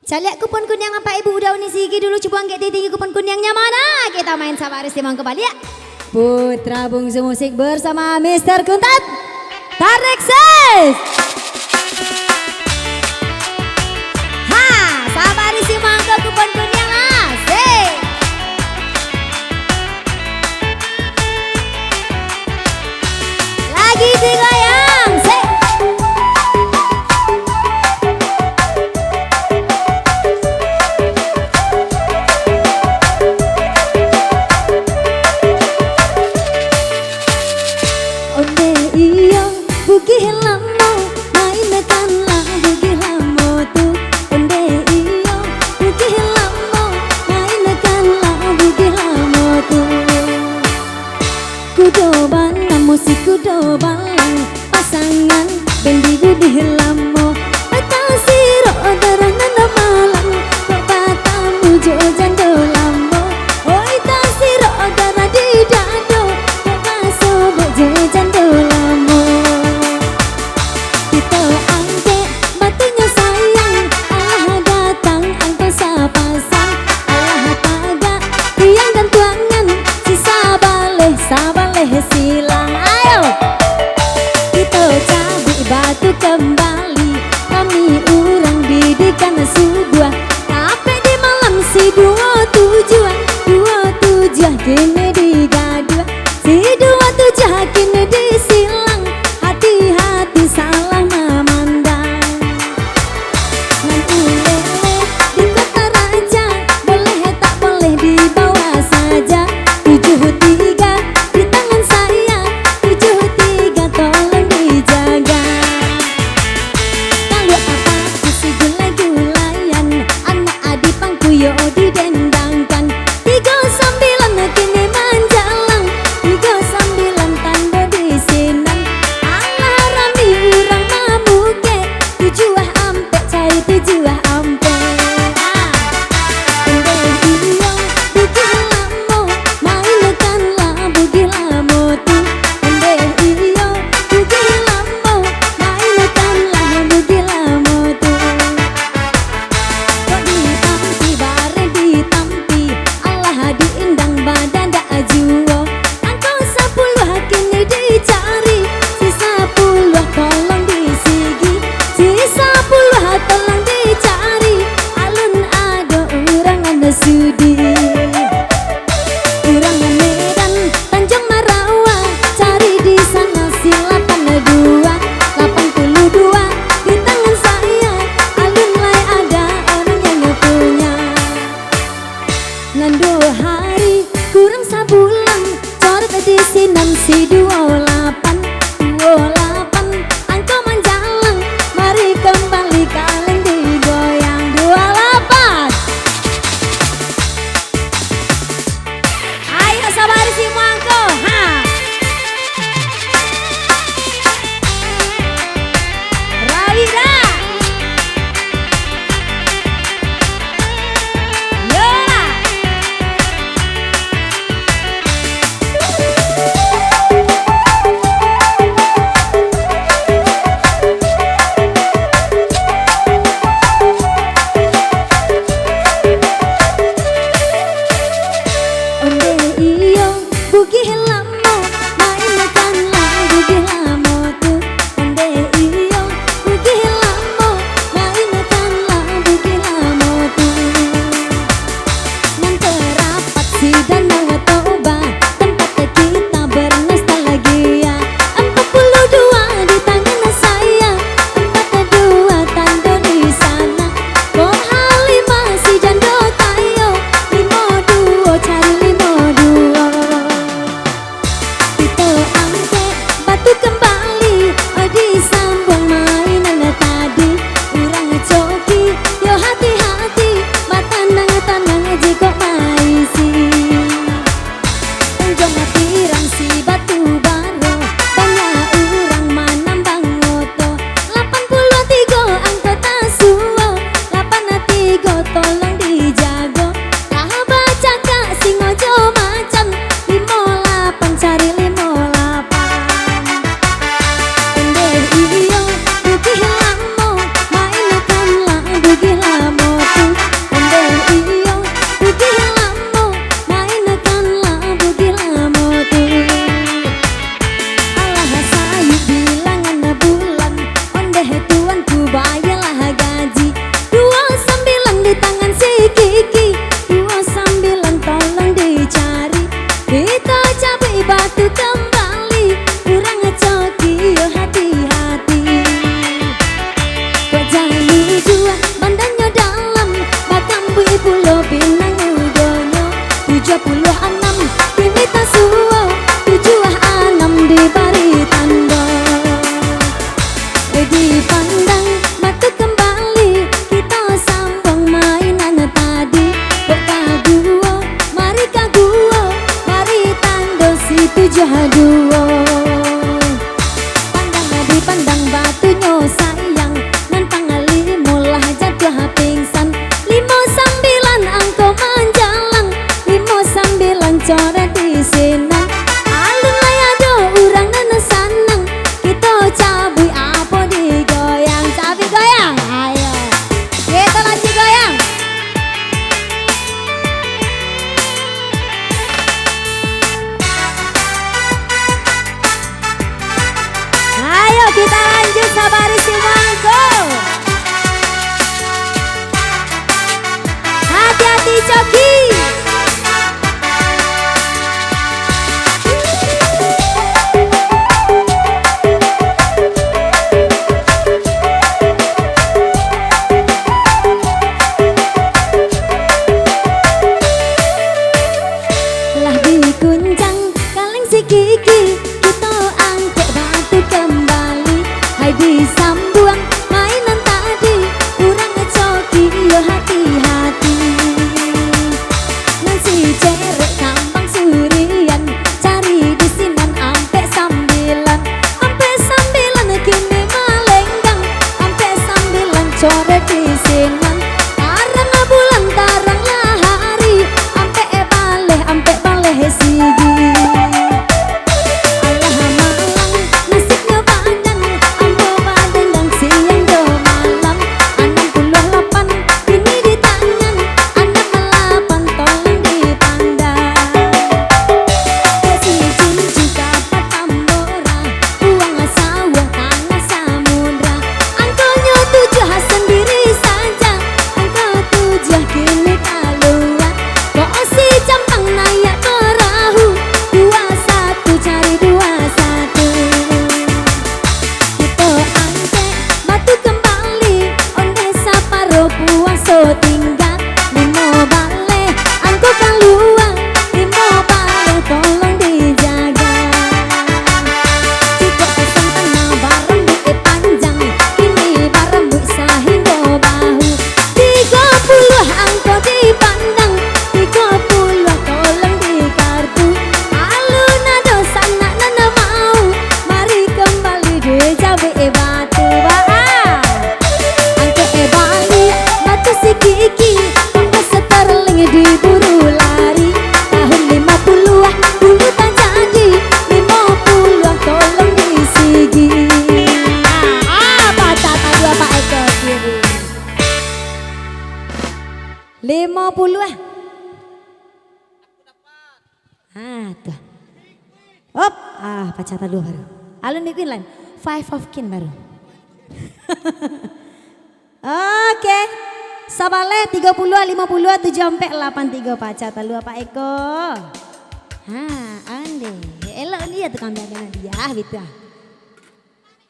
Saya lihat kupon kuning apa ibu udah uni sigi dulu coba angkat tinggi kupon kuningnya mana? Kita main Sabaris Timang kembali ya. Putra Bungsu Musik bersama Mr. Kuntat Tarik Ses. Ha, Sabaris Timang ke kupon kuning asik. Lagi digoyang, sik. Bugi lamo, mainkan lah bugi lamo tu. Onde iyo, bugi lamo, mainkan lah bugi lamo tu. Kudo balang, musik kudo balang, pasangan bendi bugi lamo. Atasiro darangan malang, batamu jojando lamo. Oi tasiro darah di dado, baso jojando lamo. Kita angkat batunya sayang, Allah datang angkau sapasang, Allah tagak tiang dan tuangan, si sabaleh silang. Ayo kita cabut batu kembali, kami urang didikan sebuah tapi di malam si dua tujuan kini digadua, si dua tujuan kini disilang. Hati-hati salah memandang. Nan ulele di kota raja, boleh tak boleh dibawa saja. 73 di tangan saya, 73 tolong dijaga. Kalau apa si gulai-gulayan, anak adik pangkuyo didendangkan. 39 kini menjalang, 39 tanda disinang. Tujuh ampe cai tujuh ampe. Onde iyo bugi lamo, mainkan lah bugi lamo tu. Onde iyo bugi lamo, mainkan lah bugi lamo tu. Kok ditampi bare ditampi, Allah diindang badan dak ajuo. Angkau 10 kini dicari, si 10 tolong disigi. Sisa puluh tolong dicari, alun ado urangan sudi. Urangan Medan, Tanjung Marawa, cari di sana si 82 di tangan saya. Alun lai ada orang yang punya. Nan 2 hari kurang sabulan, coret di sinan si 28 angkau menjalang. Mari kembali kaleng digoyang 28. Ayo Sabaris Timangko, ha. Rawida. Yola. so tinggal limo bale angko kang luang limo bale tolong dijaga cukup pesan tengah bareng duit panjang kini bareng bu sahindo bahu 30 angko dipandang 30 tolong di kartu aluna dosa nak nana mau mari kembali di jabe batu Kiki, tongkat seterling diburu lari tahun 50-an dulu tak jadi 50-an tolong disigi baca dua Pak Eko kiri 50-an tuh hop baca dua baru alun ikutin lain 5 of kin baru oke. Sabale 30, 50, 7 sampai 83 pacar talua Pak Eko. Ande. Elok lihat tukang dagangan dia gitu.